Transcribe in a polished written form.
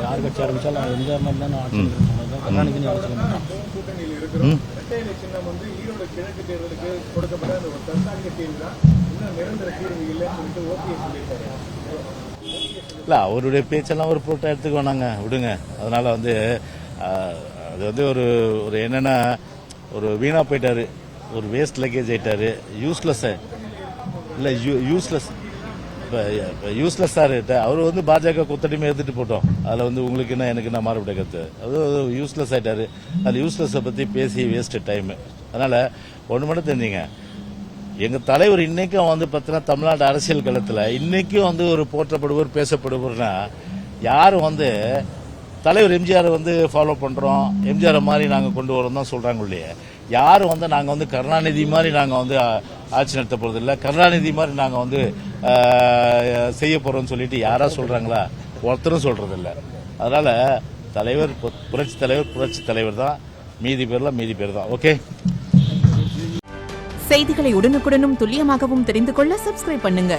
யார் கட்சி ஆரம்பிச்சாலும் எந்த மாதிரி தான் ஆட்சி கருணாநிதி ஆட்சி கூட்டணியில் இருக்கிறோம். சின்னம் வந்து ஈரோடு கிழக்கு தேர்தலுக்கு கொடுக்கப்பட்ட ஒரு தற்காலிக தீர்வு தான், இன்னும் நிரந்தர தீர்வு இல்லைன்னு சொல்லிட்டு ஓபிஎஸ் சொல்லியிருக்காரு. இல்லை, அவருடைய பேச்செல்லாம் ஒரு போட்டோ எடுத்துக்க வேணாங்க, விடுங்க. அதனால வந்து அது வந்து ஒரு என்னன்னா ஒரு வீணா போயிட்டாரு, ஒரு வேஸ்ட் லக்கேஜ் ஆயிட்டாரு, யூஸ்லெஸ். இல்லை யூஸ்லெஸ், இப்போ யூஸ்லெஸ்ஸாக இருக்கு. அவர் வந்து பாஜக கொத்தடிமை எடுத்துட்டு போட்டோம். அதில் வந்து உங்களுக்கு என்ன எனக்கு என்ன மாறுபட்ட கருத்து, அது யூஸ்லெஸ் ஆயிட்டாரு. அது யூஸ்லெஸ்ஸை பற்றி பேசி வேஸ்ட் டைமு. அதனால ஒன்று மட்டும் தெரிஞ்சுங்க, எங்கள் தலைவர் இன்னைக்கும் வந்து பார்த்தீங்கன்னா தமிழ்நாடு அரசியல் களத்தில் இன்னைக்கும் வந்து ஒரு போற்றப்படுவர் பேசப்படுவர்னா யாரும் வந்து தலைவர் எம்ஜிஆர் வந்து ஃபாலோ பண்ணுறோம், எம்ஜிஆர் மாதிரி நாங்கள் கொண்டு வரோம் தான் சொல்கிறாங்க இல்லையே. யாரும் வந்து நாங்கள் வந்து கருணாநிதி மாதிரி நாங்கள் வந்து ஆட்சி நடத்த போகிறது இல்லை, கருணாநிதி மாதிரி நாங்கள் வந்து செய்ய போகிறோம்னு சொல்லிட்டு யாரா சொல்கிறாங்களா? ஒருத்தரும் சொல்கிறது இல்லை. அதனால் தலைவர் புரட்சி தலைவர் தான், மீதி பேர் தான். ஓகே. செய்திகளை உடனுக்குடனும் துல்லியமாகவும் தெரிந்து கொள்ள சப்ஸ்கிரைப் பண்ணுங்க.